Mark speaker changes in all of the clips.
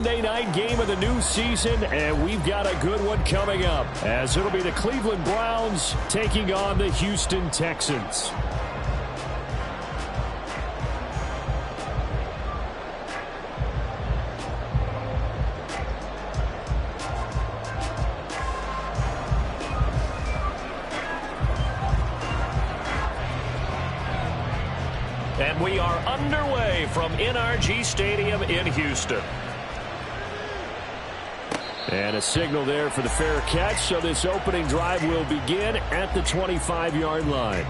Speaker 1: Monday night game of the new season, and we've got a good one coming up, as it'll be the Cleveland Browns taking on the Houston Texans. And we are underway from NRG Stadium in Houston. And a signal there for the fair catch, so this opening drive will begin at the 25-yard line.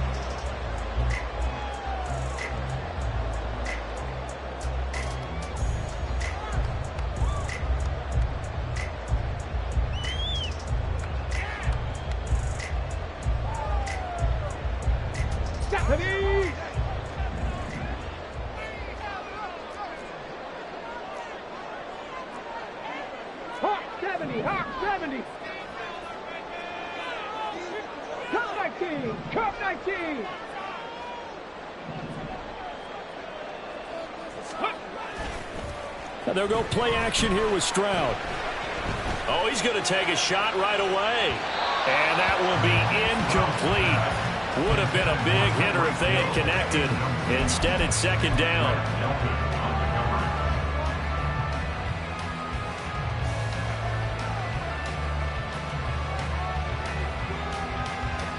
Speaker 2: Hawk 70. Cup 19. Cup 19.
Speaker 1: And they'll go play action here with Stroud. Oh, he's going to take a shot right away. And that will be incomplete. Would have been a big hitter if they had connected. Instead, it's second down.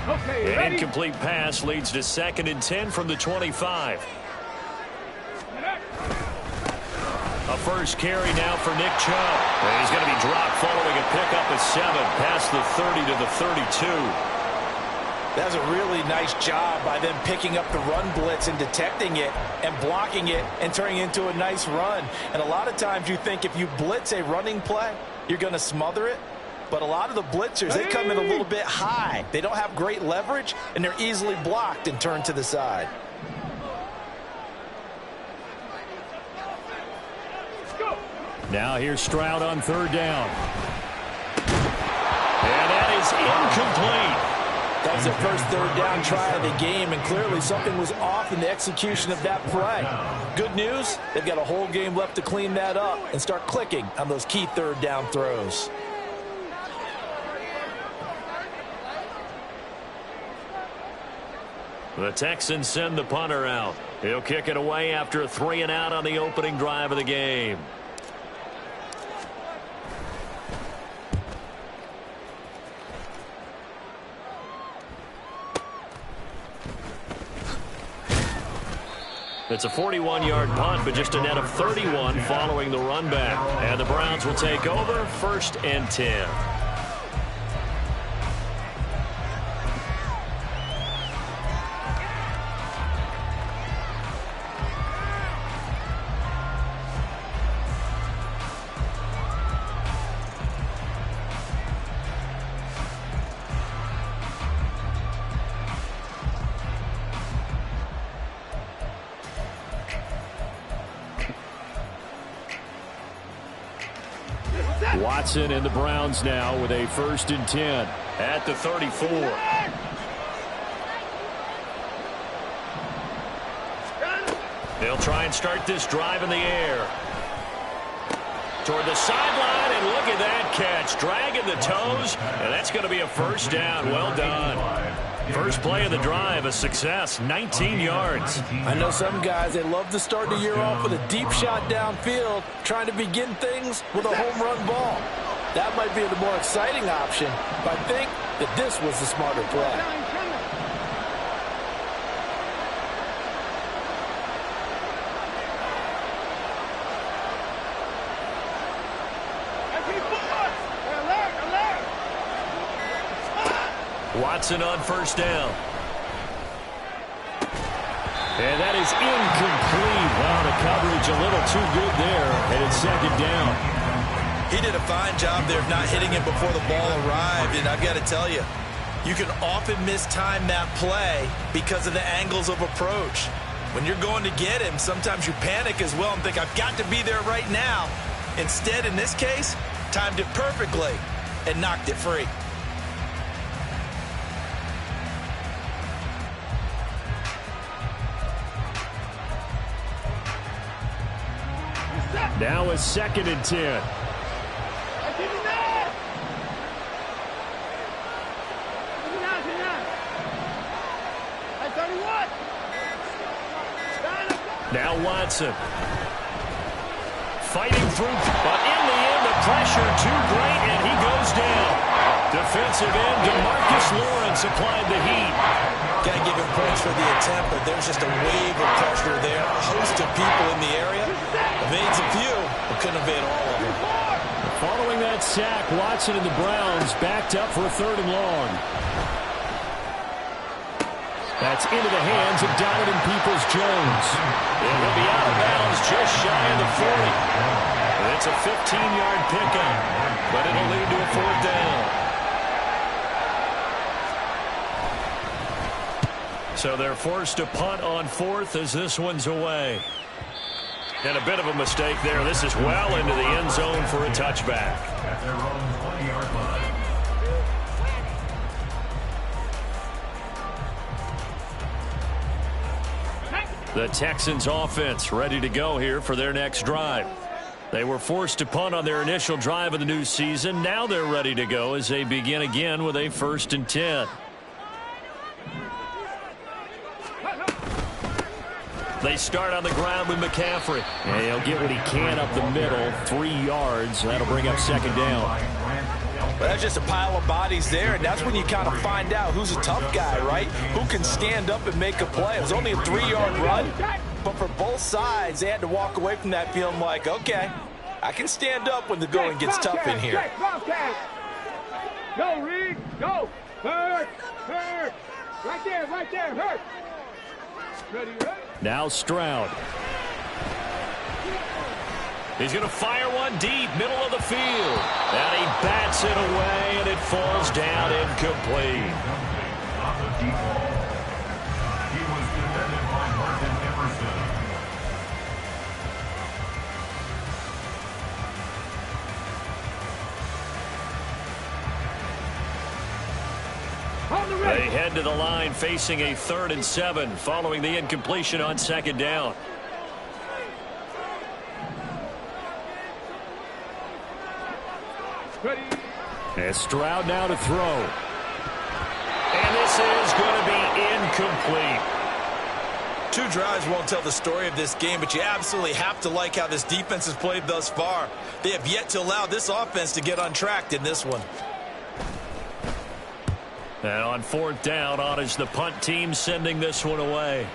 Speaker 2: Okay,
Speaker 1: an incomplete pass leads to 2nd and 10 from the 25. A first carry now for Nick Chubb. And he's going to be dropped following a pickup of 7 past the 30 to the 32.
Speaker 3: That's a really nice job by them picking up the run blitz and detecting it and blocking it and turning it into a nice run. And a lot of times you think if you blitz a running play, you're going to smother it. But a lot of the blitzers, they come in a little bit high. They don't have great leverage, and they're easily blocked and turned to the side.
Speaker 1: Now here's Stroud on 3rd down. And that is incomplete.
Speaker 3: That was the first 3rd down try of the game, and clearly something was off in the execution of that play. Good news, they've got a whole game left to clean that up and start clicking on those key 3rd down throws.
Speaker 1: The Texans send the punter out. He'll kick it away after a 3-and-out on the opening drive of the game. It's a 41-yard punt, but just a net of 31 following the run back. And the Browns will take over 1st and 10. Watson and the Browns now with a 1st and 10 at the 34. They'll try and start this drive in the air. Toward the sideline, and look at that catch. Dragging the toes, and that's going to be a 1st down. Well done. First play of the drive, a success, 19 yards.
Speaker 3: I know some guys, they love to start the year off with a deep shot downfield, trying to begin things with a home run ball. That might be the more exciting option, but I think that this was the smarter play.
Speaker 1: Watson on 1st down. And that is incomplete. Wow, the coverage a little too good there, and it's 2nd down.
Speaker 3: He did a fine job there of not hitting it before the ball arrived, and I've got to tell you, you can often mistime that play because of the angles of approach. When you're going to get him, sometimes you panic as well and think, I've got to be there right now. Instead, in this case, timed it perfectly and knocked it free.
Speaker 1: Now
Speaker 4: a 2nd and 10.
Speaker 1: Now Watson. Fighting through, but in the end, the pressure too great, and he goes down. Defensive end DeMarcus Lawrence applied the heat.
Speaker 3: Got to give him points for the attempt, but there's just a wave of pressure there. A host of people in the area. Evades a few, but couldn't evade all of them.
Speaker 4: Following that sack, Watson and the Browns backed up for a 3rd and long. That's into the hands of Donovan Peoples-Jones.
Speaker 1: And he'll be out of bounds just shy of the 40. It's a 15-yard pickup, but it'll lead to a 4th down. So they're forced to punt on 4th as this one's away. And a bit of a mistake there. This is well into the end zone for a touchback.
Speaker 5: At their own 20-yard line.
Speaker 1: The Texans offense ready to go here for their next drive. They were forced to punt on their initial drive of the new season. Now they're ready to go as they begin again with a 1st and 10. They start on the ground with McCaffrey.
Speaker 4: And he'll get what he can up the middle, 3 yards. That'll bring up 2nd down.
Speaker 3: Well, that's just a pile of bodies there, and that's when you kind of find out who's a tough guy, right? Who can stand up and make a play. It was only a 3-yard run, but for both sides, they had to walk away from that feeling like, okay, I can stand up when the going gets tough in here.
Speaker 2: Go, Reed, go. Hurt, hurt. Right there, hurt. Ready, hurt.
Speaker 4: Now Stroud.
Speaker 1: He's going to fire one deep, middle of the field. And he bats it away, and it falls down incomplete.
Speaker 5: He was defended by Martin Emerson.
Speaker 1: They head to the line facing a 3rd and 7 following the incompletion on 2nd down.
Speaker 2: Ready.
Speaker 4: And Stroud now to throw.
Speaker 1: And this is going to be incomplete.
Speaker 3: 2 drives won't tell the story of this game, but you absolutely have to like how this defense has played thus far. They have yet to allow this offense to get untracked in this one.
Speaker 1: And on 4th down, on is the punt team sending this one away.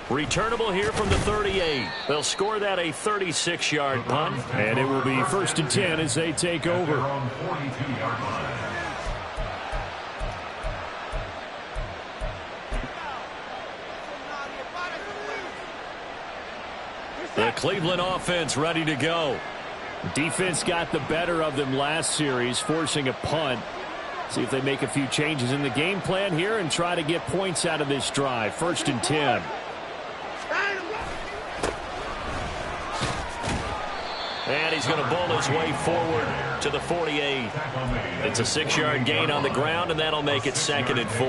Speaker 1: Returnable here from the 38. They'll score that a 36-yard punt.
Speaker 4: And it will be 1st and 10 as they take over.
Speaker 5: Their own 42-yard line.
Speaker 1: The Cleveland offense ready to go.
Speaker 4: Defense got the better of them last series, forcing a punt. See if they make a few changes in the game plan here and try to get points out of this drive. 1st and 10.
Speaker 1: And he's going to bull his way forward to the 48. It's a 6-yard gain on the ground, and that'll make it 2nd and 4.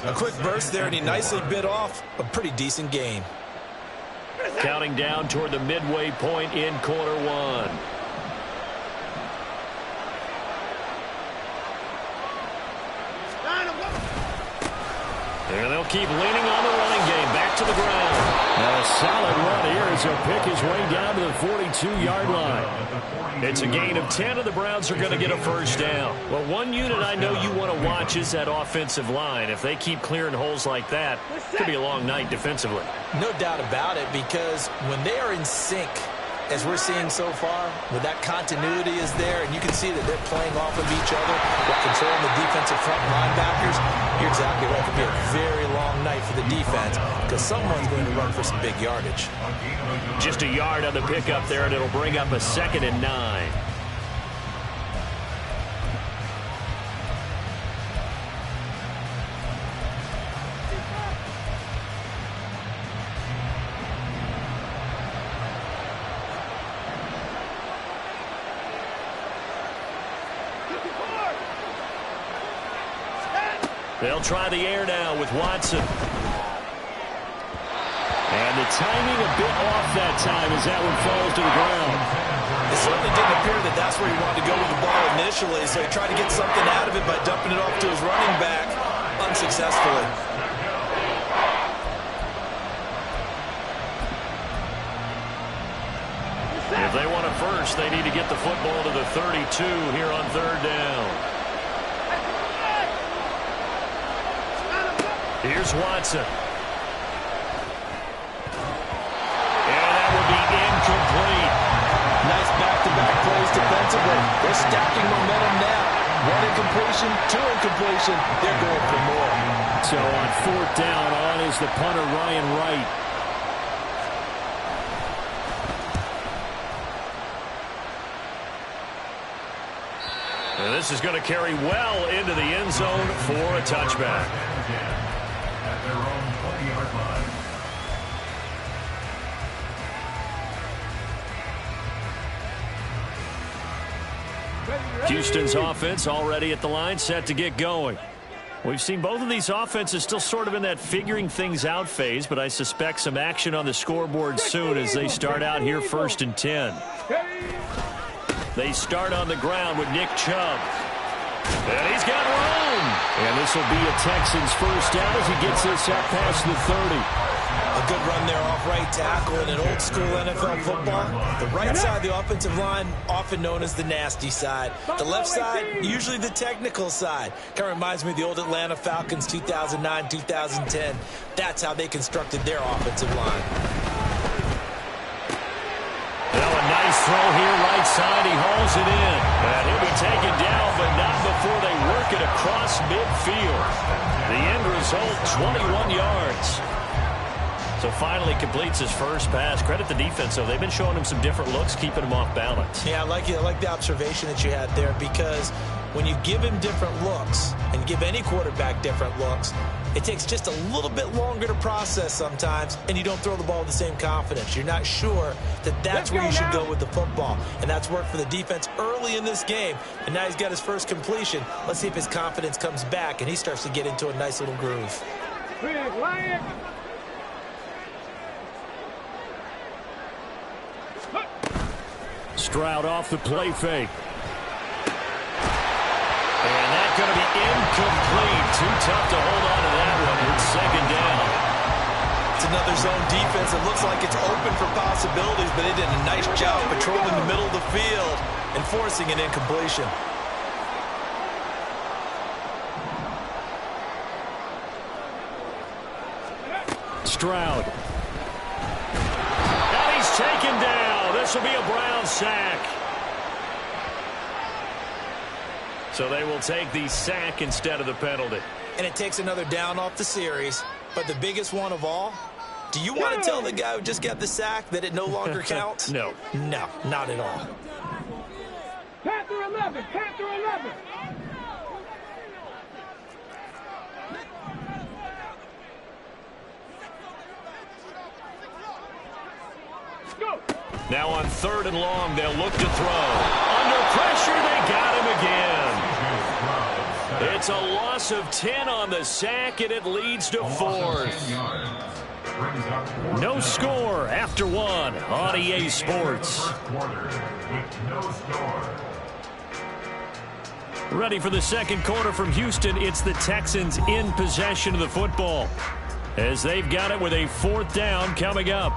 Speaker 3: A quick burst there, and he nicely bit off a pretty decent gain.
Speaker 1: Counting down toward the midway point in quarter 1. And they'll keep leaning on the running game. Back to the ground.
Speaker 4: Now a solid run here as he'll pick his way down to the 42-yard line.
Speaker 1: It's a gain of 10, and the Browns are going to get a 1st down. Well, one unit I know you want to watch is that offensive line. If they keep clearing holes like that, it could be a long night defensively.
Speaker 3: No doubt about it, because when they are in sync, as we're seeing so far, when that continuity is there, and you can see that they're playing off of each other while controlling the defensive front linebackers, you're exactly right. It could be a very long night for the defense because someone's going to run for some big yardage.
Speaker 1: Just a yard on the pickup there, and it'll bring up a 2nd and 9. They'll try the air now with Watson. And the
Speaker 4: timing a bit off that time as that one falls to the ground.
Speaker 3: It certainly didn't appear that that's where he wanted to go with the ball initially, so he tried to get something out of it by dumping it off to his running back unsuccessfully.
Speaker 1: If they want a first, they need to get the football to the 32 here on third down. Here's Watson. And that will be incomplete.
Speaker 3: Nice back-to-back plays defensively. They're stacking momentum now. One incompletion, two incompletion. They're going for more.
Speaker 4: So on fourth down, on is the punter, Ryan Wright.
Speaker 1: And this is going to carry well into the end zone for a touchback.
Speaker 5: At their own 20-yard line.
Speaker 1: Houston's offense already at the line, set to get going. We've seen both of these offenses still sort of in that figuring things out phase, but I suspect some action on the scoreboard soon as they start out here first and 10. They start on the ground with Nick Chubb. And he's got room.
Speaker 4: And this will be a Texans first down as he gets this up past the 30.
Speaker 3: A good run there off right tackle in an old-school NFL football. The right side of the offensive line, often known as the nasty side. The left side, usually the technical side. Kind of reminds me of the old Atlanta Falcons 2009, 2010. That's how they constructed their offensive line.
Speaker 1: Well, a nice throw here, right side. He hauls it in. And he'll be taken down, but not before they work it across midfield. The end result, 21 yards. So finally completes his first pass. Credit the defense, though. They've been showing him some different looks, keeping him off balance.
Speaker 3: Yeah, I like the observation that you had there, because when you give him different looks and give any quarterback different looks, it takes just a little bit longer to process sometimes, and you don't throw the ball with the same confidence. You're not sure that that's where you should go with the football, and that's worked for the defense early in this game, and now he's got his first completion. Let's see if his confidence comes back, and he starts to get into a nice little groove.
Speaker 4: Stroud off the play fake.
Speaker 1: And that's going to be incomplete. Too tough to hold on to that one. It's second down.
Speaker 3: It's another zone defense. It looks like it's open for possibilities, but they did a nice job patrolling the middle of the field and forcing an incompletion.
Speaker 4: Stroud.
Speaker 1: And he's taken down. This will be a Brown sack. So they will take the sack instead of the penalty.
Speaker 3: And it takes another down off the series. But the biggest one of all, do you want to tell the guy who just got the sack that it no longer counts?
Speaker 1: No.
Speaker 3: No, not at all.
Speaker 2: Panther 11, Panther 11. Go.
Speaker 1: Now on third and long, they'll look to throw. Under pressure, they got him again. It's a loss of 10 on the sack, and it leads to fourth. No score after one on EA Sports. Ready for the second quarter from Houston. It's the Texans in possession of the football, as they've got it with a fourth down coming up.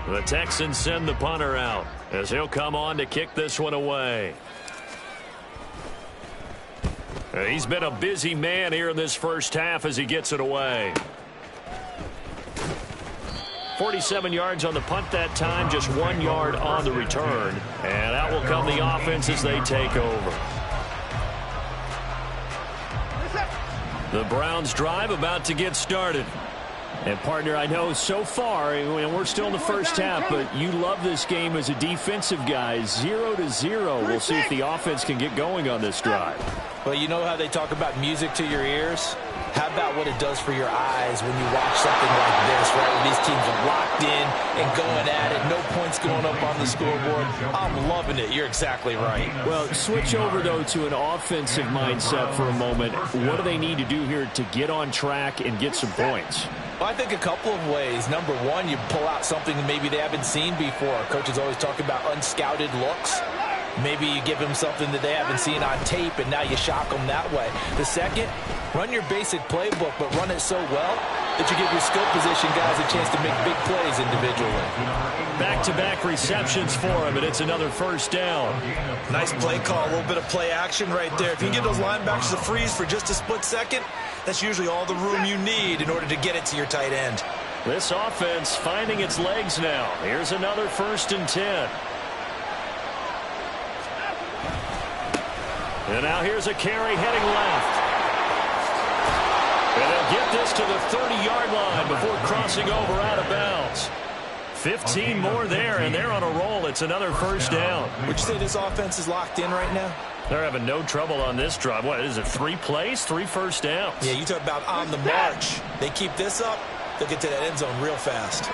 Speaker 1: The Texans send the punter out as he'll come on to kick this one away. He's been a busy man here in this first half as he gets it away. 47 yards on the punt that time, just 1 yard on the return. And out will come the offense as they take over. The Browns drive about to get started. And, partner, I know so far, and we're still in the first half, but you love this game as a defensive guy. 0-0. We'll see if the offense can get going on this drive.
Speaker 3: Well, you know how they talk about music to your ears? How about what it does for your eyes when you watch something like this, right? Where these teams are locked in and going at it. No points going up on the scoreboard. I'm loving it. You're exactly right.
Speaker 4: Well, switch over, though, to an offensive mindset for a moment. What do they need to do here to get on track and get some points?
Speaker 3: Well, I think a couple of ways. Number one, you pull out something that maybe they haven't seen before. Coaches always talk about unscouted looks. Maybe you give them something that they haven't seen on tape, and now you shock them that way. The second, run your basic playbook, but run it so well that you give your skill position guys a chance to make big plays individually.
Speaker 4: Back-to-back receptions for him, and it's another first down.
Speaker 3: Nice play call, a little bit of play action right there. If you can get those linebackers to freeze for just a split second, that's usually all the room you need in order to get it to your tight end.
Speaker 4: This offense finding its legs now. Here's another 1st and 10. And now here's a carry heading left. And they'll get this to the 30-yard line before crossing over out of bounds. 15 more there, and they're on a roll. It's another first down.
Speaker 3: Would you say this offense is locked in right now?
Speaker 4: They're having no trouble on this drive. What is it, 3 plays, 3 first downs?
Speaker 3: Yeah, you talk about on the march. They keep this up, they'll get to that end zone real fast.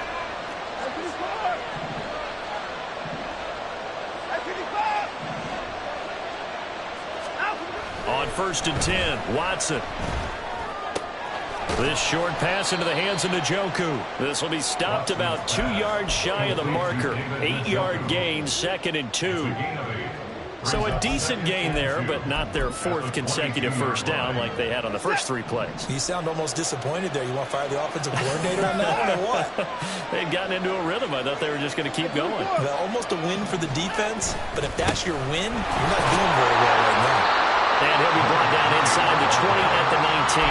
Speaker 4: On 1st and 10, Watson. This short pass into the hands of Njoku. This will be stopped about 2 yards shy of the marker. 8-yard gain, 2nd and 2. So a decent gain there, but not their 4th consecutive first down like they had on the first 3 plays.
Speaker 3: You sound almost disappointed there. You want to fire the offensive coordinator on that one or what?
Speaker 4: They'd gotten into a rhythm. I thought they were just going to keep going.
Speaker 3: Well, almost a win for the defense, but if that's your win, you're not doing very well right now.
Speaker 4: And he'll be brought down inside the 20 at the 19.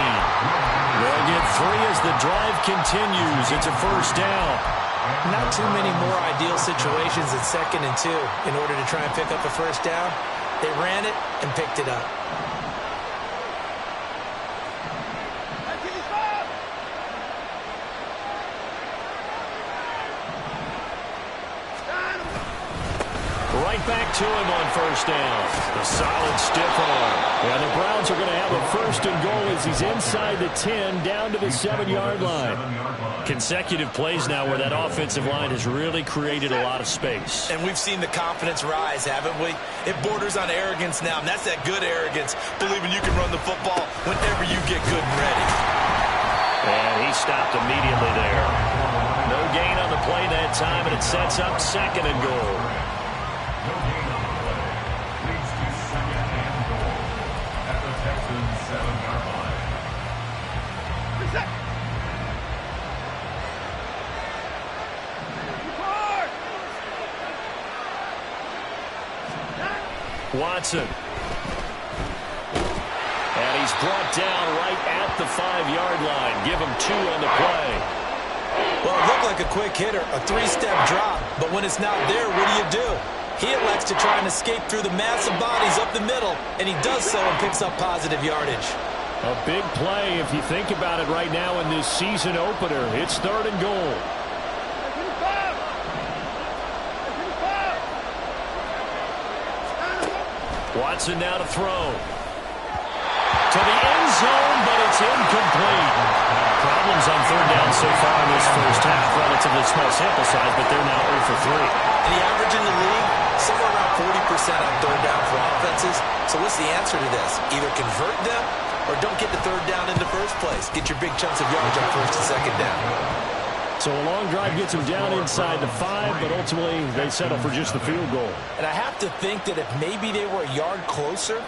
Speaker 4: They'll get 3 as the drive continues. It's a first down.
Speaker 3: Not too many more ideal situations at 2nd and 2 in order to try and pick up a first down. They ran it and picked it up.
Speaker 4: Right back to him on first down. A solid stiff arm. And the Browns are going to have a 1st and goal as he's inside the 10 down to the 7-yard line. Consecutive plays now where that offensive line has really created a lot of space.
Speaker 3: And we've seen the confidence rise, haven't we? It borders on arrogance now, and that's that good arrogance, believing you can run the football whenever you get good and ready.
Speaker 4: And he stopped immediately there. No gain on the play that time, and it sets up 2nd and goal. Watson. And he's brought down right at the 5-yard line. Give him 2 on the play.
Speaker 3: Well, it looked like a quick hitter, a 3-step drop, but when it's not there, what do? He elects to try and escape through the mass of bodies up the middle, and he does so and picks up positive yardage.
Speaker 4: A big play if you think about it right now in this season opener. It's 3rd and goal. Watson now to throw. To the end zone, but it's incomplete. Problems on 3rd down so far in this first half. Relatively small sample size, but they're now 0 for 3.
Speaker 3: And the average in the league, somewhere around 40% on 3rd down for offenses. So what's the answer to this? Either convert them or don't get the 3rd down in the first place. Get your big chunks of yards on 1st and 2nd down.
Speaker 4: So a long drive gets them down inside the 5, but ultimately they settle for just the field goal.
Speaker 3: And I have to think that if maybe they were a yard closer,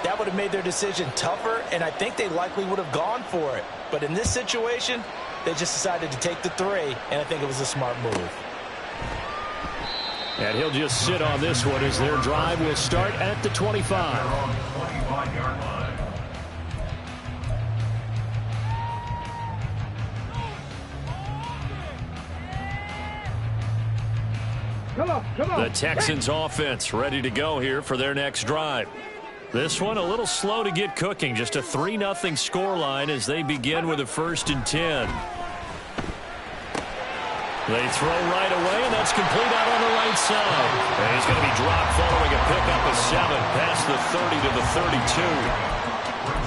Speaker 3: that would have made their decision tougher, and I think they likely would have gone for it. But in this situation, they just decided to take the 3, and I think it was a smart move.
Speaker 4: And he'll just sit on this one as their drive will start at the 25.
Speaker 2: Come on.
Speaker 4: The Texans offense ready to go here for their next drive. This one a little slow to get cooking. Just a 3-0 scoreline as they begin with a 1st and 10. They throw right away, and that's complete out on the right side. And he's going to be dropped following a pickup of 7 past the 30 to the 32.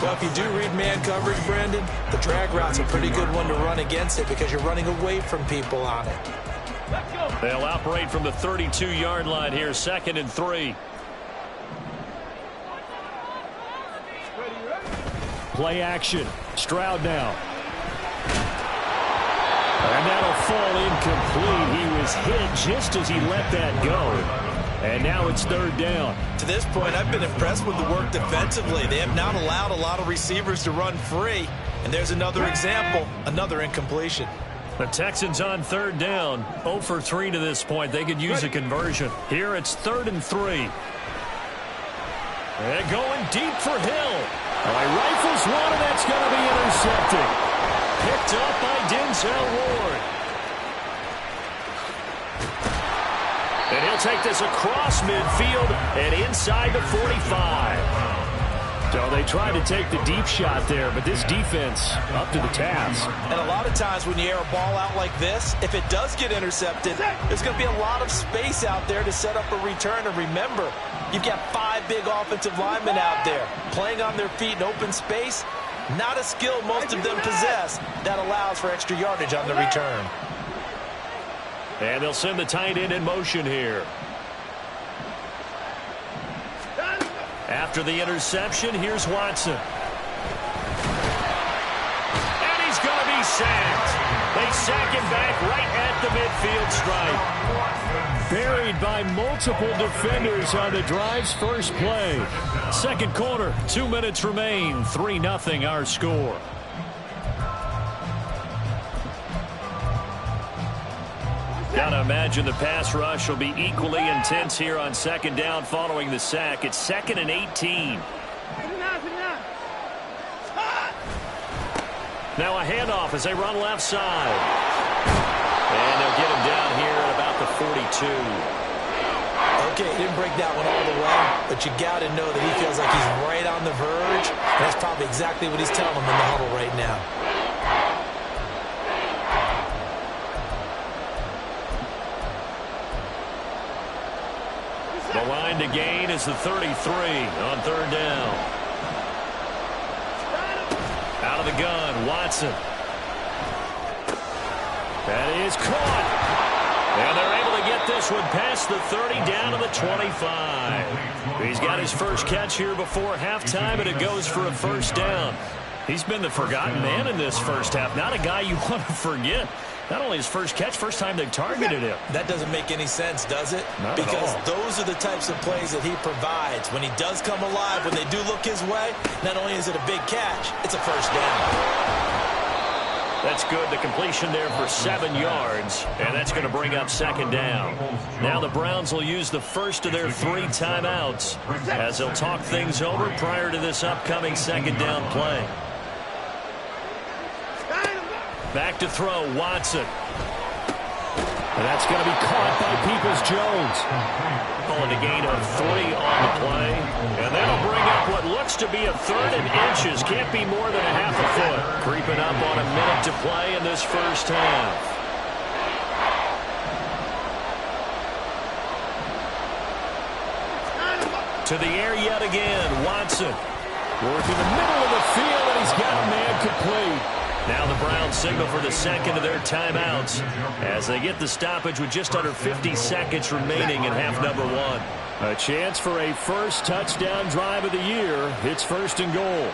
Speaker 3: Well, if you do read man coverage, Brandon, the drag route's a pretty good one to run against it because you're running away from people on it.
Speaker 4: They'll operate from the 32-yard line here, 2nd and 3. Play action. Stroud now. And that'll fall incomplete. He was hit just as he let that go. And now it's third down.
Speaker 3: To this point, I've been impressed with the work defensively. They have not allowed a lot of receivers to run free. And there's another example, another incompletion.
Speaker 4: The Texans on third down. 0 for 3 to this point. They could use a conversion. Here it's 3rd and 3. And going deep for Hill. Rifles one, and that's going to be intercepted. Picked up by Denzel Ward. And he'll take this across midfield and inside the 45. So they tried to take the deep shot there, but this defense up to the task.
Speaker 3: And a lot of times when you air a ball out like this, if it does get intercepted, there's going to be a lot of space out there to set up a return. And remember, you've got 5 big offensive linemen out there playing on their feet in open space. Not a skill most of them possess that allows for extra yardage on the return.
Speaker 4: And they'll send the tight end in motion here. After the interception, here's Watson. And he's going to be sacked. They sack him back right at the midfield stripe. Buried by multiple defenders on the drive's first play. Second quarter, 2 minutes remain. 3-0 our score. Gotta imagine the pass rush will be equally intense here on second down following the sack. It's 2nd and 18. Now a handoff as they run left side. And they'll get him down here at about the 42.
Speaker 3: Okay, he didn't break that one all the way, but you got to know that he feels like he's right on the verge. And that's probably exactly what he's telling him in the huddle right now.
Speaker 4: The line to gain is the 33 on third down. Out of the gun, Watson. That is caught. And they're able to get this one past the 30 down to the 25. He's got his first catch here before halftime, and it goes for a first down. He's been the forgotten man in this first half. Not a guy you want to forget. Not only his first catch, first time they've targeted him.
Speaker 3: That doesn't make any sense, does it?
Speaker 4: Not
Speaker 3: because
Speaker 4: at all.
Speaker 3: Those are the types of plays that he provides. When he does come alive, when they do look his way, not only is it a big catch, it's a first down.
Speaker 4: That's good. The completion there for 7 yards, and that's going to bring up second down. Now the Browns will use the first of their 3 timeouts as they'll talk things over prior to this upcoming second down play. Back to throw, Watson. And that's going to be caught by Peoples-Jones. Calling a gain of 3 on the play. And that'll bring up what looks to be a 3rd and inches. Can't be more than a half a foot. Creeping up on a minute to play in this first half. To the air yet again, Watson. Working the middle of the field, and he's got a man complete. Now the Browns signal for the second of their timeouts as they get the stoppage with just under 50 seconds remaining in half number 1. A chance for a first touchdown drive of the year. It's 1st and goal.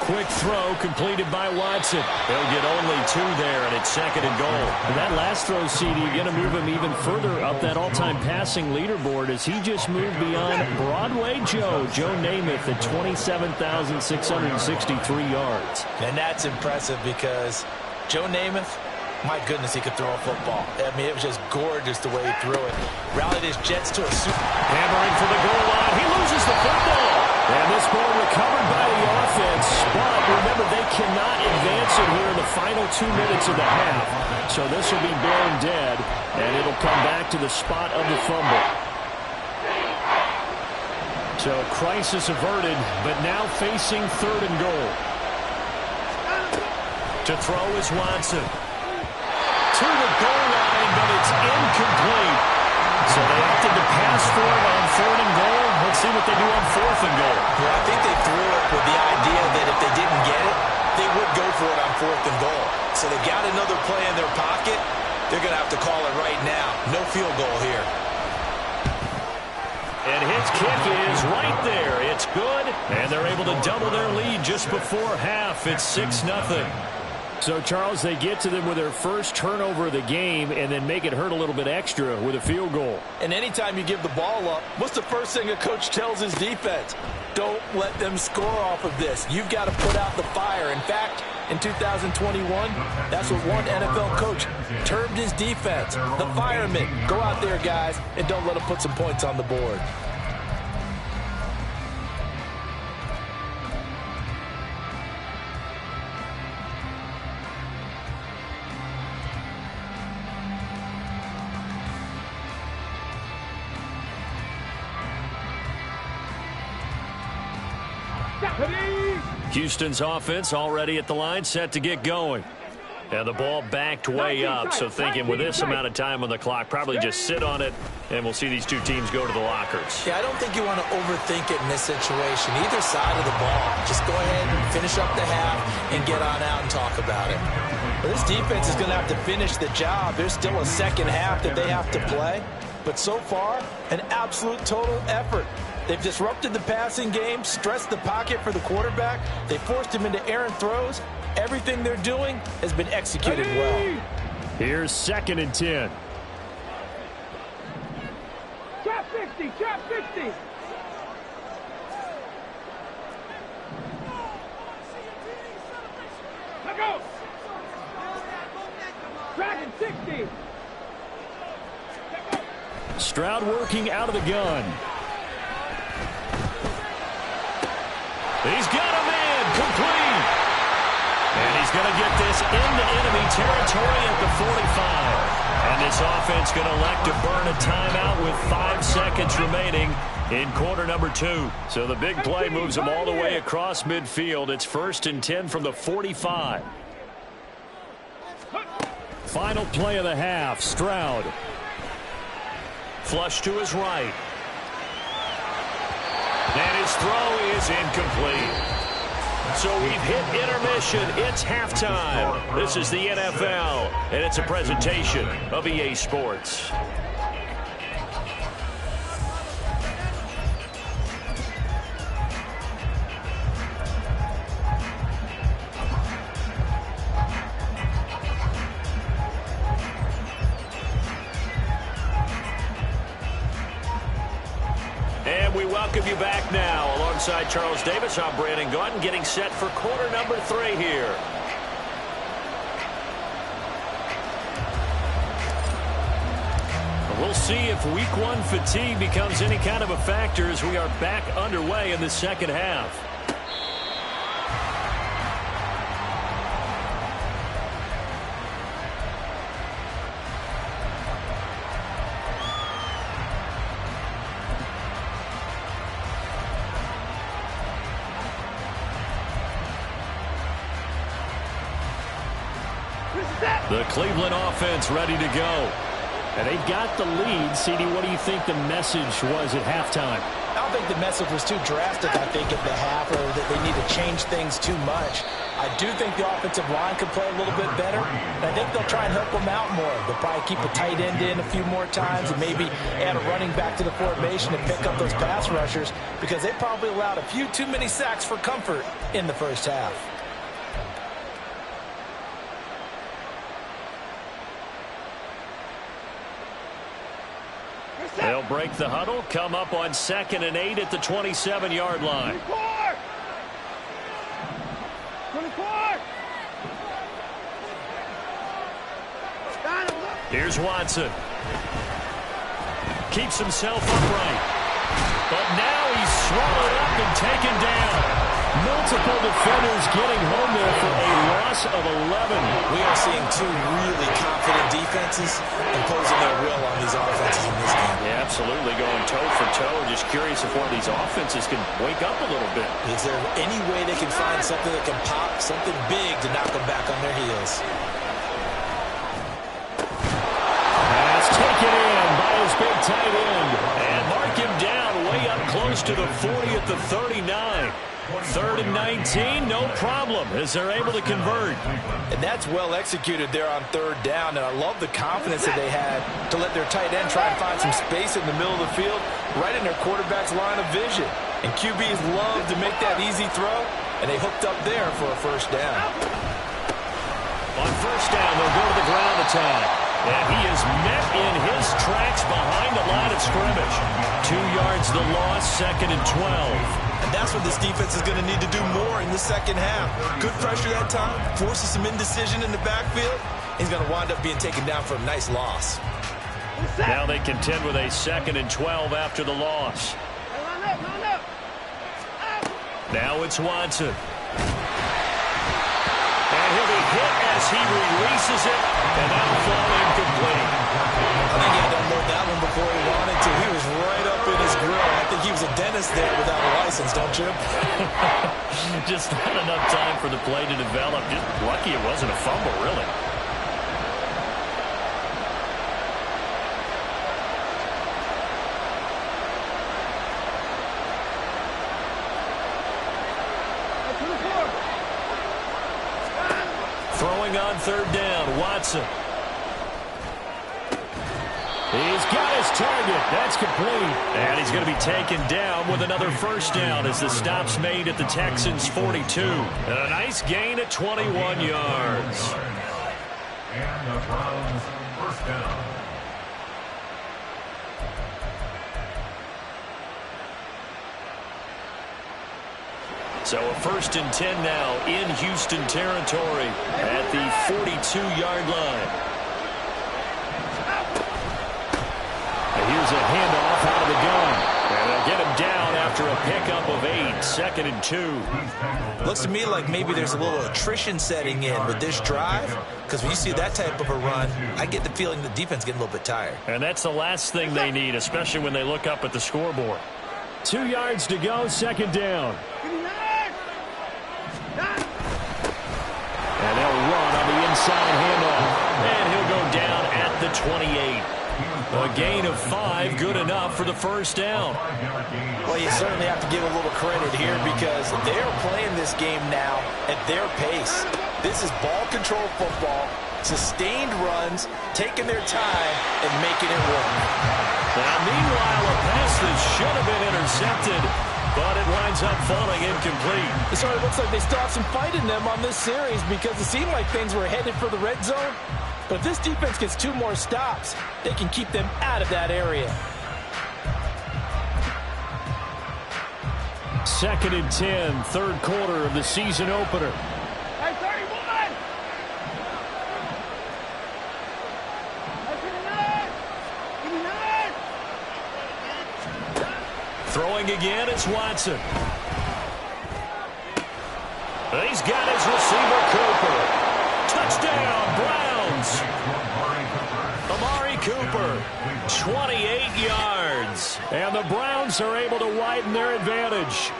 Speaker 4: Quick throw completed by Watson. They'll get only 2 there, and it's 2nd and goal. And that last throw, CD, going to move him even further up that all-time passing leaderboard as he just moved beyond Broadway Joe Namath at 27,663 yards.
Speaker 3: And that's impressive because Joe Namath, my goodness, he could throw a football. I mean, it was just gorgeous the way he threw it. Rallied his Jets to a super.
Speaker 4: Hammering for the goal line. He loses the football. And this ball recovered by the offense. But remember, they cannot advance it here in the final 2 minutes of the half. So this will be blown dead, and it'll come back to the spot of the fumble. So crisis averted, but now facing 3rd and goal. To throw is Watson. To the goal line, but it's incomplete. So they opted to pass for it on 3rd and goal. Let's see what they do on 4th and goal.
Speaker 3: Well, I think they threw it with the idea that if they didn't get it, they would go for it on 4th and goal. So they got another play in their pocket. They're going to have to call it right now. No field goal here.
Speaker 1: And his kick is right there. It's good, and they're able to double their lead just before half. It's 6-0.
Speaker 4: So, Charles, they get to them with their first turnover of the game and then make it hurt a little bit extra with a field goal.
Speaker 3: And anytime you give the ball up, what's the first thing a coach tells his defense? Don't let them score off of this. You've got to put out the fire. In fact, in 2021, that's what one NFL coach termed his defense. The firemen. Go out there, guys, and don't let them put some points on the board.
Speaker 1: Houston's offense already at the line, set to get going. And the ball backed way up, so thinking with this amount of time on the clock, probably just sit on it, and we'll see these two teams go to the lockers.
Speaker 3: Yeah, I don't think you want to overthink it in this situation. Either side of the ball, just go ahead and finish up the half and get on out and talk about it. But this defense is going to have to finish the job. There's still a second half that they have to play. But so far, an absolute total effort. They've disrupted the passing game, stressed the pocket for the quarterback. They forced him into errant throws. Everything they're doing has been executed well.
Speaker 4: Here's 2nd and 10.
Speaker 2: Trap 60, trap 60. Let go. Dragon 60.
Speaker 4: Stroud working out of the gun.
Speaker 1: He's got a man complete. And he's going to get this into enemy territory at the 45. And this offense going to elect to burn a timeout with 5 seconds remaining in quarter number 2. So the big play moves them all the way across midfield. It's 1st and 10 from the 45.
Speaker 4: Final play of the half, Stroud.
Speaker 1: Flush to his right. And his throw is incomplete. So we've hit intermission. It's halftime. This is the NFL, and it's a presentation of EA Sports. And we welcome you back now. Alongside Charles Davis, I'm Brandon Gaudin, getting set for quarter number 3 here. We'll see if week 1 fatigue becomes any kind of a factor as we are back underway in the second half. The Cleveland offense ready to go.
Speaker 4: And they've got the lead. CD, what do you think the message was at halftime?
Speaker 3: I don't think the message was too drastic, I think, at the half, or that they need to change things too much. I do think the offensive line could play a little bit better, and I think they'll try and help them out more. They'll probably keep a tight end in a few more times and maybe add a running back to the formation and pick up those pass rushers, because they probably allowed a few too many sacks for comfort in the first half.
Speaker 1: They'll break the huddle, come up on 2nd and 8 at the 27-yard line.
Speaker 2: 24!
Speaker 1: Here's Watson. Keeps himself upright. But now he's swallowed up and taken down.
Speaker 4: Multiple defenders getting home there for a loss of 11.
Speaker 3: We are seeing 2 really confident defenses imposing their will on these offenses in this game.
Speaker 1: Yeah, absolutely, going toe for toe. Just curious if one of these offenses can wake up a little bit.
Speaker 3: Is there any way they can find something that can pop, something big to knock them back on their heels?
Speaker 1: That's taken in by his big tight end. And mark him down way up close to the 40 at the 39. 3rd and 19, no problem, as they're able to convert.
Speaker 3: And that's well executed there on 3rd down, and I love the confidence that they had to let their tight end try and find some space in the middle of the field right in their quarterback's line of vision. And QBs love to make that easy throw, and they hooked up there for a first down.
Speaker 1: On first down, they'll go to the ground attack. And he is met in his tracks behind the line of scrimmage. 2 yards the loss, 2nd and 12.
Speaker 3: And that's what this defense is going to need to do more in the second half. Good pressure that time, forces some indecision in the backfield. He's going to wind up being taken down for a nice loss.
Speaker 1: Now they contend with a 2nd and 12 after the loss. Now it's Watson. And he'll be hit as he releases it, and that'll fall incomplete.
Speaker 3: I think he had to unload that one before he wanted to. He was right up in his grill. I think he was a dentist there without a license, don't you?
Speaker 1: Just not enough time for the play to develop. Just lucky it wasn't a fumble, really. Throwing on third down, Watson. He's got his target. That's complete. And he's going to be taken down with another first down as the stop's made at the Texans' 42. And a nice gain at 21 yards.
Speaker 5: And the Browns first down.
Speaker 1: So a 1st and 10 now in Houston territory at the 42-yard line. And here's a handoff out of the gun. And they'll get him down after a pickup of 8, 2nd and 2.
Speaker 3: Looks to me like maybe there's a little attrition setting in with this drive, because when you see that type of a run, I get the feeling the defense getting a little bit tired.
Speaker 1: And that's the last thing they need, especially when they look up at the scoreboard.
Speaker 4: 2 yards to go, 2nd down.
Speaker 1: And they'll run on the inside handoff. And he'll go down at the 28. A gain of 5, good enough for the first down.
Speaker 3: Well, you certainly have to give a little credit here because they're playing this game now at their pace. This is ball control football, sustained runs, taking their time, and making it work.
Speaker 1: Now, meanwhile, a pass that should have been intercepted, but it winds up falling incomplete.
Speaker 3: It sort of looks like they still have some fight in them on this series because it seemed like things were headed for the red zone. But if this defense gets 2 more stops, they can keep them out of that area.
Speaker 4: 2nd and 10, 3rd quarter of the season opener.
Speaker 2: Hey, 31!
Speaker 1: Throwing again, it's Watson. He's got his receiver, Cooper. Touchdown, Browns. Amari Cooper, 28 yards.
Speaker 4: And the Browns are able to widen their advantage.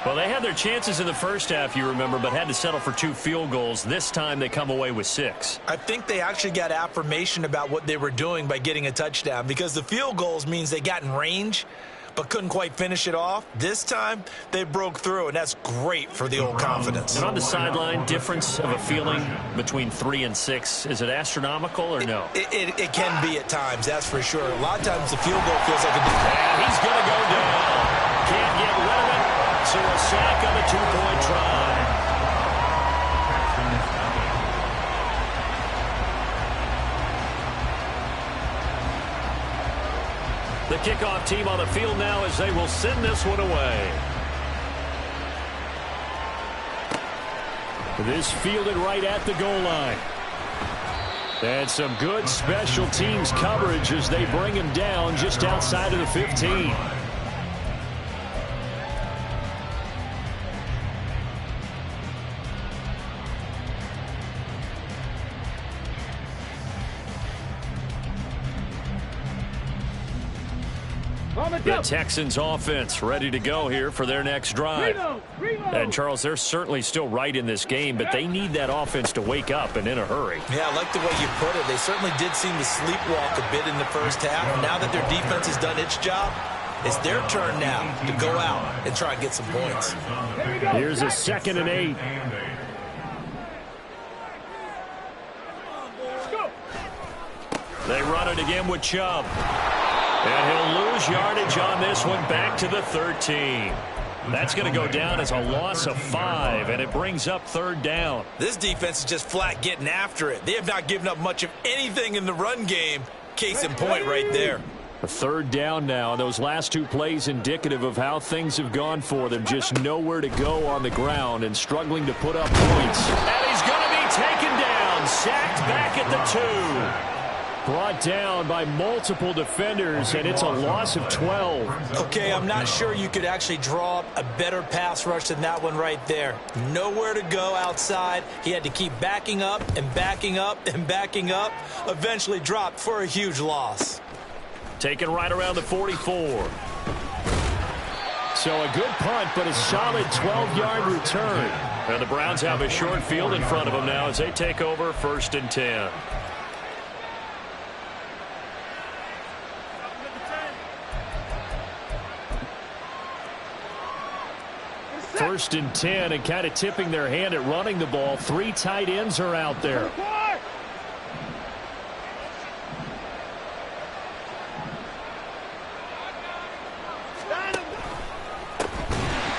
Speaker 1: Well, they had their chances in the first half, you remember, but had to settle for 2 field goals. This time they come away with 6.
Speaker 3: I think they actually got affirmation about what they were doing by getting a touchdown because the field goals means they got in range but couldn't quite finish it off. This time, they broke through, and that's great for the old confidence.
Speaker 1: And on the sideline, difference of a feeling between 3 and 6, is it astronomical or no?
Speaker 3: It can be at times, that's for sure. A lot of times the field goal feels like a
Speaker 1: And he's going to go down. Can't get rid of it. So a sack on the 2-point try. The kickoff team on the field now as they will send this one away.
Speaker 4: This fielded right at the goal line. And some good special teams coverage as they bring him down just outside of the 15. The Texans offense ready to go here for their next drive. And Charles, they're certainly still right in this game, but they need that offense to wake up and in a hurry.
Speaker 3: Yeah, I like the way you put it. They certainly did seem to sleepwalk a bit in the first half. Now that their defense has done its job, it's their turn now to go out and try and get some points.
Speaker 4: Here's a 2nd and 8.
Speaker 1: They run it again with Chubb. And he'll lose yardage on this one, back to the 13. That's going to go down as a loss of 5, and it brings up 3rd down.
Speaker 3: This defense is just flat getting after it. They have not given up much of anything in the run game. Case in point right there.
Speaker 4: A 3rd down now. Those last 2 plays indicative of how things have gone for them. Just nowhere to go on the ground and struggling to put up points.
Speaker 1: And he's going to be taken down, sacked back at the 2.
Speaker 4: Brought down by multiple defenders, and it's a loss of 12.
Speaker 3: Okay, I'm not sure you could actually draw up a better pass rush than that one right there. Nowhere to go outside. He had to keep backing up and backing up and backing up. Eventually dropped for a huge loss.
Speaker 1: Taken right around the 44.
Speaker 4: So a good punt, but a solid 12-yard return.
Speaker 1: And the Browns have a short field in front of them now as they take over 1st and 10.
Speaker 4: First and 10, and kind of tipping their hand at running the ball. 3 tight ends are out there.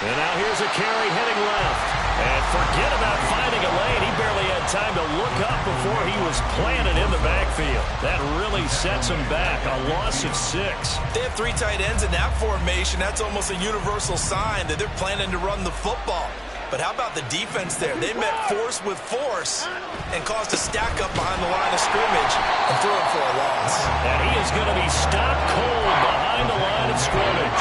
Speaker 1: And now here's a carry heading left. And forget about finding a lane. He barely had time to look up before he was planted in the backfield. That really sets him back. A loss of 6.
Speaker 3: They have 3 tight ends in that formation. That's almost a universal sign that they're planning to run the football. But how about the defense there? They met force with force and caused a stack up behind the line of scrimmage and threw it for a loss.
Speaker 1: And he is going to be stopped cold behind the line of scrimmage.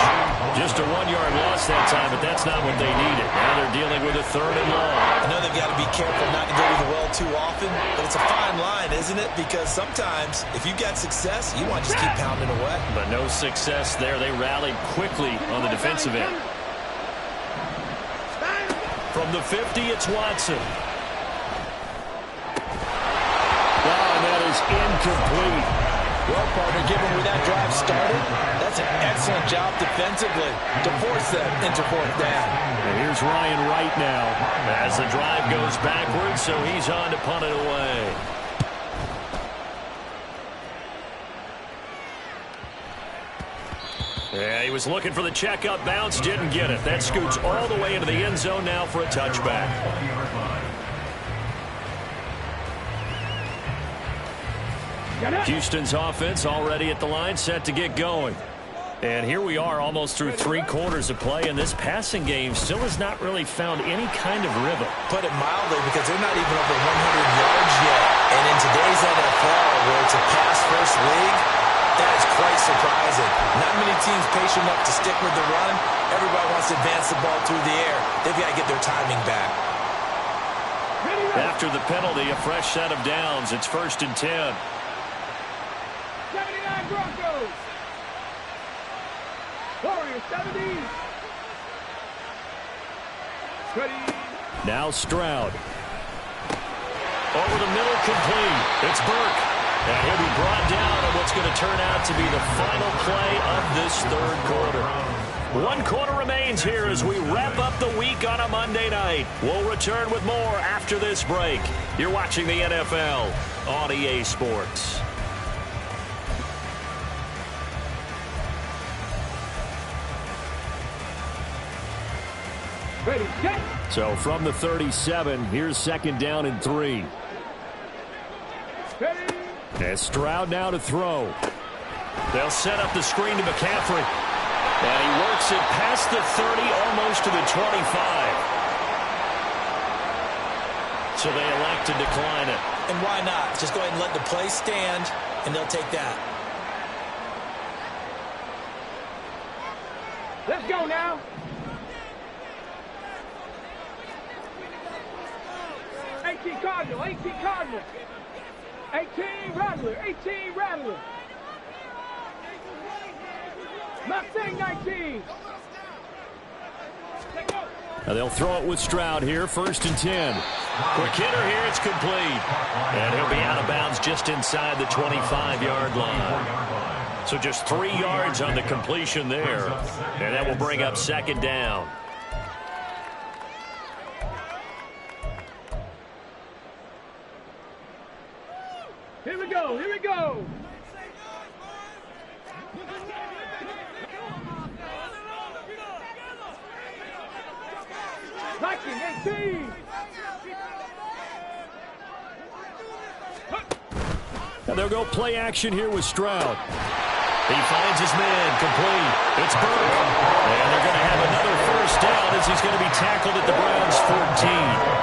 Speaker 1: Just a 1-yard loss that time, but that's not what they needed. Now they're dealing with a 3rd and long.
Speaker 3: I know they've got to be careful not to go to the well too often, but it's a fine line, isn't it? Because sometimes if you got success, you want to just keep pounding away.
Speaker 1: But no success there. They rallied quickly on the defensive end. From the 50, it's Watson.
Speaker 4: And that is incomplete.
Speaker 3: Well, partner, given where that drive started, that's an excellent job defensively to force them into 4th down.
Speaker 1: And here's Ryan Wright now as the drive goes backwards, so he's on to punt it away. Yeah, he was looking for the checkup bounce, didn't get it. That scoots all the way into the end zone now for a touchback. Houston's offense already at the line, set to get going. And here we are almost through 3 quarters of play, and this passing game still has not really found any kind of rhythm.
Speaker 3: Put it mildly, because they're not even over 100 yards yet. And in today's NFL, where it's a pass-first league, that is quite surprising. Not many teams patient enough to stick with the run. Everybody wants to advance the ball through the air. They've got to get their timing back.
Speaker 1: After the penalty, a fresh set of downs. It's 1st and 10.
Speaker 2: 79 Broncos. Warriors 70.
Speaker 4: Now Stroud.
Speaker 1: Over the middle, complete. It's Burke. And he'll be brought down on what's going to turn out to be the final play of this 3rd quarter. 1 quarter remains here as we wrap up the week on a Monday night. We'll return with more after this break. You're watching the NFL on EA Sports.
Speaker 2: Ready, get.
Speaker 4: So from the 37, here's 2nd down and 3.
Speaker 2: Ready.
Speaker 4: And Stroud now to throw.
Speaker 1: They'll set up the screen to McCaffrey. And he works it past the 30, almost to the 25. So they elect to decline it.
Speaker 3: And why not? Just go ahead and let the play stand, and they'll take that.
Speaker 2: Let's go now. Cardinal, 18 Cardinal. 18 Rattler, 18 Rattler. Mustang 19.
Speaker 4: Now they'll throw it with Stroud here, 1st and 10.
Speaker 1: Quick hitter here, it's complete. And he'll be out of bounds just inside the 25-yard line. So just 3 yards on the completion there. And that will bring up 2nd down.
Speaker 2: Here we go, here we go.
Speaker 4: And they'll go play action here with Stroud. He finds his man, complete. It's Burke. And they're going to have another first down as he's going to be tackled at the Browns' 14.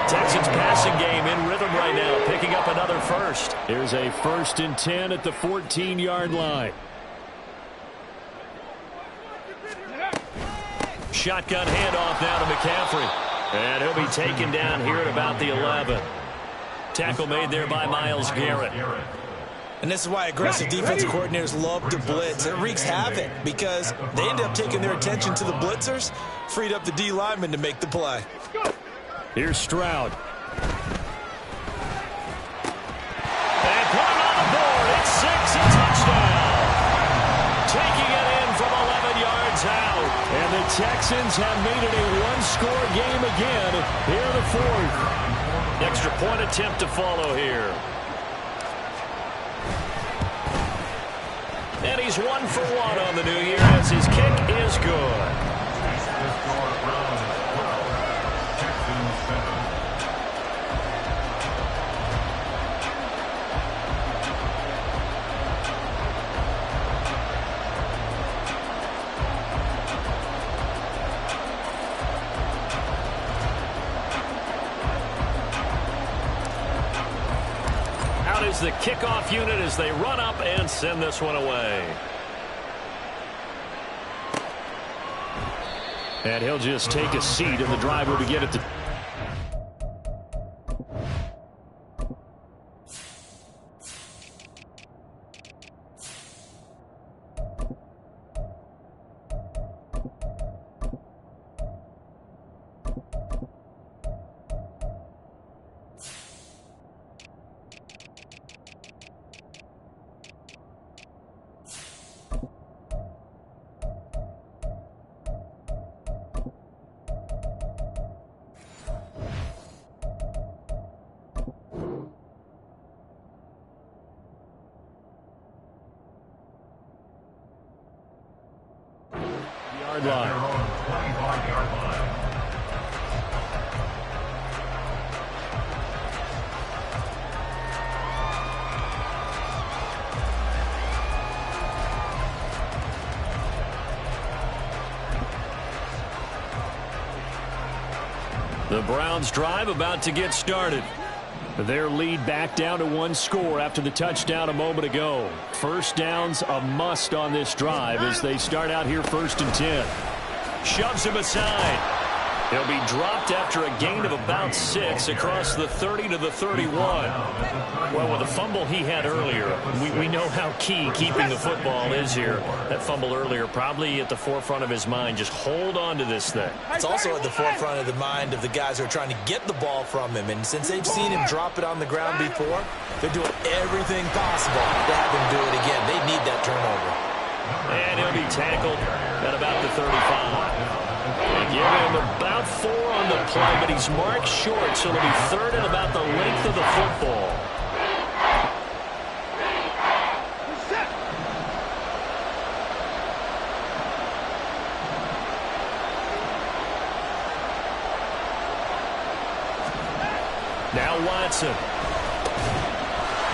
Speaker 4: Texans passing game in rhythm right now, picking up another first. Here's a 1st and 10 at the 14-yard line. Shotgun handoff now to McCaffrey. And he'll be taken down here at about the 11. Tackle made there by Myles Garrett.
Speaker 3: And this is why aggressive defensive coordinators love to blitz. It wreaks havoc because they end up taking their attention to the blitzers, freed up the D lineman to make the play.
Speaker 4: Here's Stroud. And put it on the board. It's 6, a touchdown. Taking it in from 11 yards out. And the Texans have made it a one-score game again here in the 4th. Extra point attempt to follow here. And he's 1 for 1 on the new year as his kick is good. Is the kickoff unit as they run up and send this one away. And he'll just take a seat, and the drive will begin at the... line. The Browns drive about to get started. Their lead back down to 1 score after the touchdown a moment ago. First down's a must on this drive as they start out here 1st and 10. Shoves him aside. He'll be dropped after a gain of about 6 across the 30 to the 31. Well, with the fumble he had earlier, we know how key keeping the football is here. That fumble earlier probably at the forefront of his mind. Just hold on to this thing.
Speaker 3: It's also at the forefront of the mind of the guys who are trying to get the ball from him. And since they've seen him drop it on the ground before, they're doing everything possible to have him do it again. They need that turnover.
Speaker 4: And he'll be tackled at about the 35. They give him about 4 on the play, but he's marked short, so it'll be 3rd and about the length of the football. Now Watson.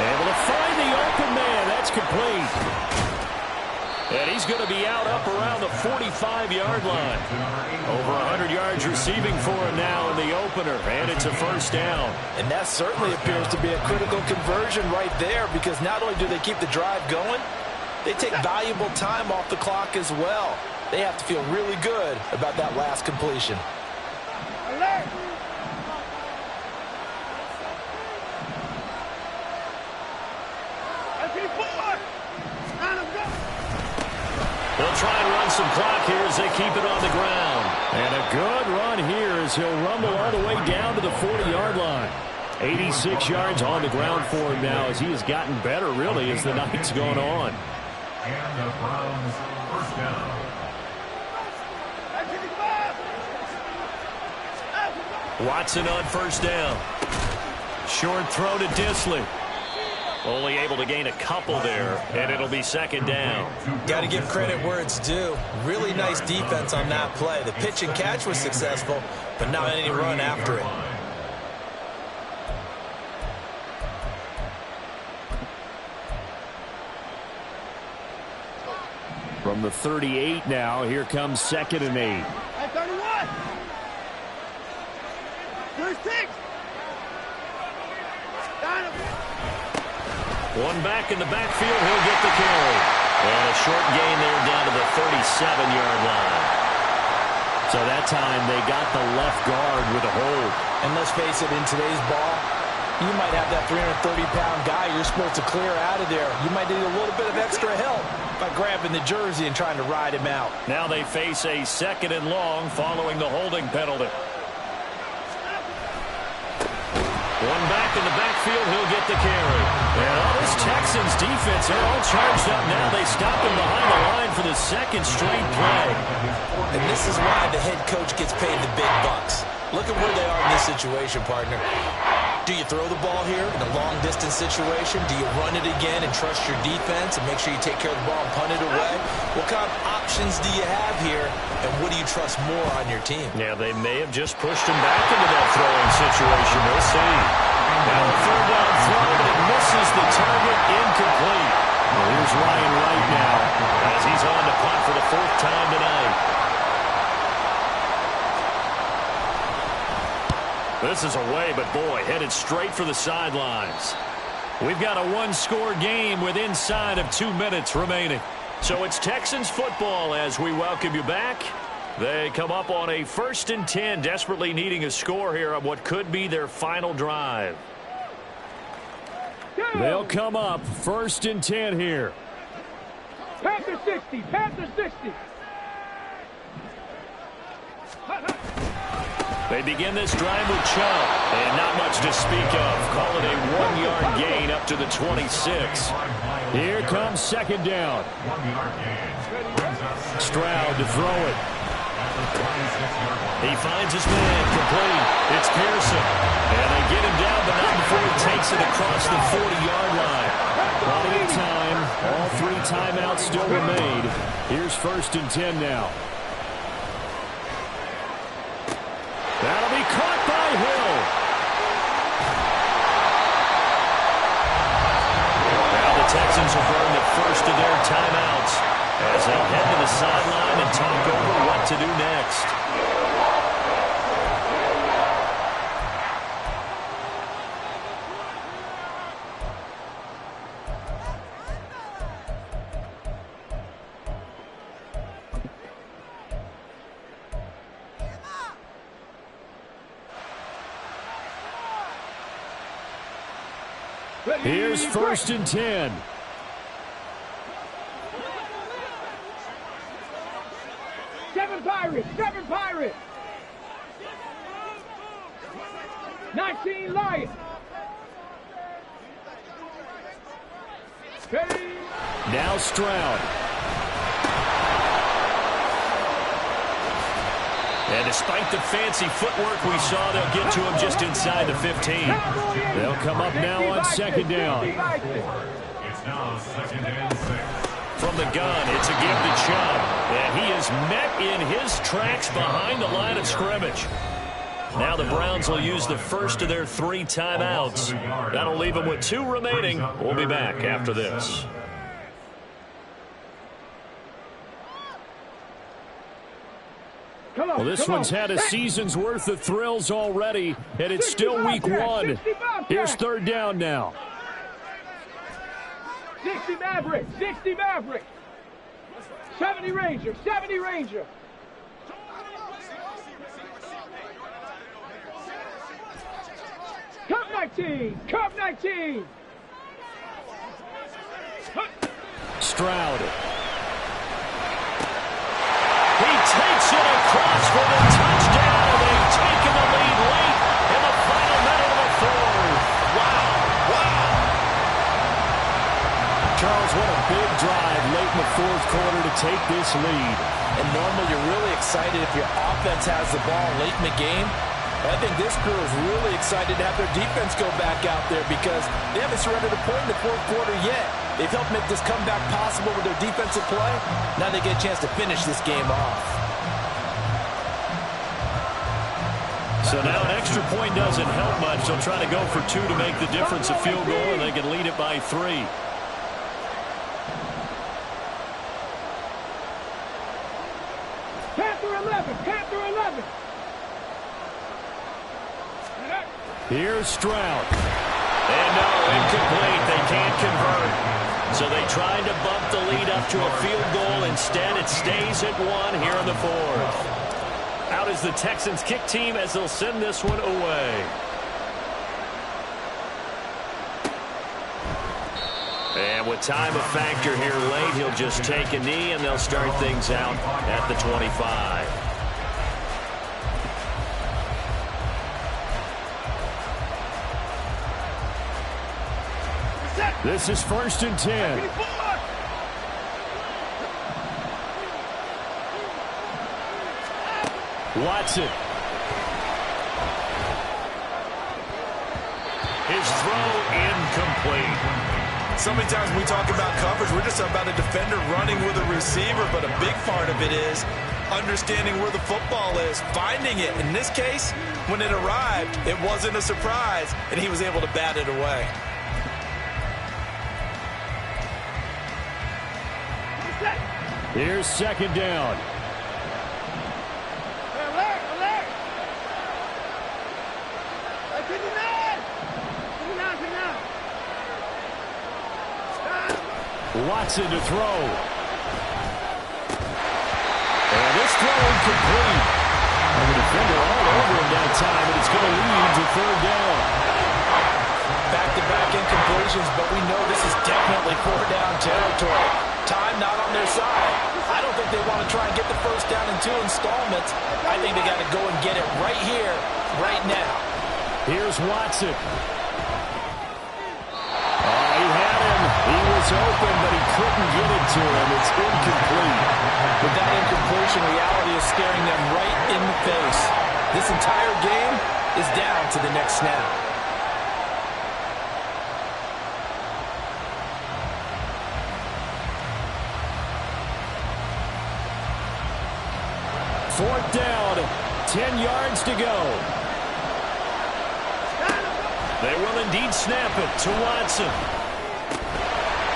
Speaker 4: Able to find the open man. That's complete. And he's going to be out up around the 45-yard line. Over 100 yards receiving for him now in the opener, and it's a first down.
Speaker 3: And that certainly appears to be a critical conversion right there, because not only do they keep the drive going, they take valuable time off the clock as well. They have to feel really good about that last completion.
Speaker 4: They'll try and run some clock here as they keep it on the ground. And a good run here as he'll rumble all the way down to the 40-yard line. 86 yards on the ground for him now as he has gotten better, really, as the night's gone on.
Speaker 5: And the Browns first down.
Speaker 4: Watson on first down. Short throw to Disley.
Speaker 1: Only able to gain a couple there, and it'll be second down.
Speaker 3: Got to give credit where it's due. Really nice defense on that play. The pitch and catch was successful, but not any run after it.
Speaker 4: From the 38 now, here comes 2nd and 8.
Speaker 2: At 31. 36.
Speaker 1: One back in the backfield, he'll get the carry. And a short gain there down to the 37-yard line.
Speaker 4: So that time they got the left guard with a hold.
Speaker 3: And let's face it, in today's ball, you might have that 330-pound guy you're supposed to clear out of there. You might need a little bit of extra help by grabbing the jersey and trying to ride him out.
Speaker 1: Now they face a 2nd and long following the holding penalty. One back in the backfield, he'll get the carry. And all this Texans defense, they're all charged up now. They stop him behind the line for the 2nd straight play.
Speaker 3: And this is why the head coach gets paid the big bucks. Look at where they are in this situation, partner. Do you throw the ball here in a long-distance situation? Do you run it again and trust your defense and make sure you take care of the ball and punt it away? What kind of options do you have here, and what do you trust more on your team?
Speaker 1: Yeah, they may have just pushed him back into that throwing situation. We'll see. Now a 3rd down throw, but it misses the target, incomplete. Well, here's Ryan Wright now as he's on to punt for the 4th time tonight. This is away, but boy, headed straight for the sidelines. We've got a one-score game with inside of 2 minutes remaining. So it's Texans football as we welcome you back. They come up on a 1st and 10, desperately needing a score here on what could be their final drive.
Speaker 4: They'll come up 1st and 10 here.
Speaker 2: Panther 60. Panther 60.
Speaker 1: They begin this drive with Chubb, and not much to speak of. Call it a 1-yard gain up to the 26.
Speaker 4: Here comes 2nd down. Stroud to throw it.
Speaker 1: He finds his man, complete. It's Pearson. And they get him down, but not before he takes it across the 40-yard line.
Speaker 4: Plenty of time. All 3 timeouts still remain. Here's 1st and 10 now. That'll be caught by Hill.
Speaker 1: Now the Texans will burn the first of their timeouts as they'll head to the sideline and talk over what to do next.
Speaker 4: Here's 1st and 10.
Speaker 2: Seven Pirates. 19 Lions.
Speaker 4: Now Stroud.
Speaker 1: And despite the fancy footwork we saw, they'll get to him just inside the 15.
Speaker 4: They'll come up now on 2nd down.
Speaker 5: It's now 2nd and 6.
Speaker 1: From the gun, it's a give to Chubb. And he is met in his tracks behind the line of scrimmage. Now the Browns will use the first of their 3 timeouts. That'll leave them with 2 remaining. We'll be back after this.
Speaker 4: Well, this one's had a season's worth of thrills already, and it's still week 1. Here's 3rd down now.
Speaker 2: 60 Maverick. 70 Ranger. Cup 19.
Speaker 4: Stroud.
Speaker 1: He takes it across for the touchdown. They've taken the lead late in the final minute of the 4th. Wow.
Speaker 4: Charles, what a big drive late in the 4th quarter to take this lead.
Speaker 3: And normally you're really excited if your offense has the ball late in the game. I think this crew is really excited to have their defense go back out there because they haven't surrendered a point in the fourth quarter yet. They've helped make this comeback possible with their defensive play. Now they get a chance to finish this game off.
Speaker 4: So now an extra point doesn't help much. They'll try to go for 2 to make the difference a field goal, and they can lead it by 3.
Speaker 2: Panther 11, Panther 11.
Speaker 4: Here's Stroud.
Speaker 1: And no, incomplete. They can't convert. So they tried to bump the lead up to a field goal. Instead, it stays at 1 here in the fourth.
Speaker 4: Out is the Texans kick team as they'll send this one away.
Speaker 1: And with time a factor here late, he'll just take a knee, and they'll start things out at the 25.
Speaker 4: This is 1st and 10. Watson.
Speaker 1: His throw incomplete.
Speaker 3: So many times when we talk about coverage, we're just about a defender running with a receiver, but a big part of it is understanding where the football is, finding it. In this case, when it arrived, it wasn't a surprise, and he was able to bat it away.
Speaker 4: Here's 2nd down. Watson to throw. And this throw incomplete. And the defender all over him that time, and it's going to lead to 3rd down.
Speaker 3: Back-to-back incompletions, but we know this is definitely 4th-down territory. Time not on their side. I don't think they want to try and get the 1st down in 2 installments. I think they got to go and get it right here, right now.
Speaker 4: Here's Watson. He had him. He was open, but he couldn't get it to him. It's incomplete.
Speaker 3: With that incompletion, reality is staring them right in the face. This entire game is down to the next snap.
Speaker 4: Fourth down, 10 yards to go.
Speaker 1: They will indeed snap it to Watson.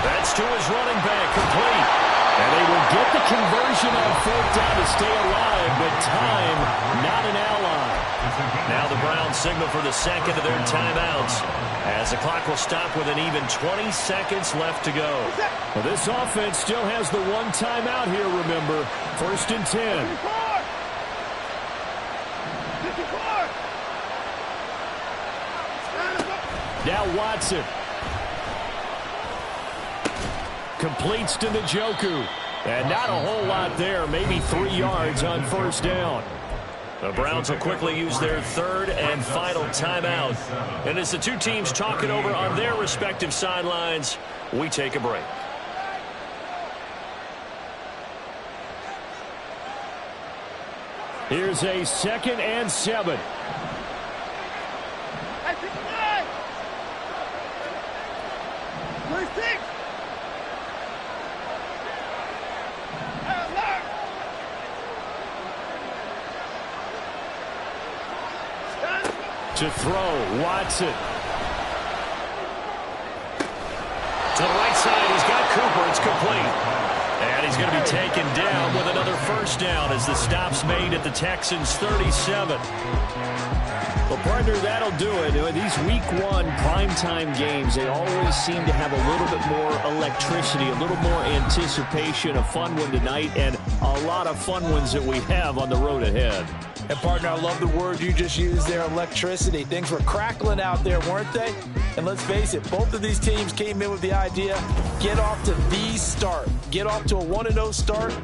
Speaker 1: That's to his running back, complete.
Speaker 4: And they will get the conversion on 4th down to stay alive, but time not an ally.
Speaker 1: Now the Browns signal for the second of their timeouts, as the clock will stop with an even 20 seconds left to go.
Speaker 4: Well, this offense still has the 1 timeout here, remember. 1st and 10. Now Watson. Completes to Njoku. And not a whole lot there. Maybe 3 yards on 1st down.
Speaker 1: The Browns will quickly use their 3rd and final timeout. And as the two teams talk it over on their respective sidelines, we take a break.
Speaker 4: Here's a 2nd and 7. To throw, Watson.
Speaker 1: To the right side, he's got Cooper. It's complete. And he's going to be taken down with another 1st down as the stop's made at the Texans' 37.
Speaker 4: Well, partner, that'll do it. These Week 1 primetime games, they always seem to have a little bit more electricity, a little more anticipation. A fun one tonight, and a lot of fun ones that we have on the road ahead.
Speaker 3: And, partner, I love the word you just used there, electricity. Things were crackling out there, weren't they? And let's face it, both of these teams came in with the idea, get off to the start. Get off to a 1-0 start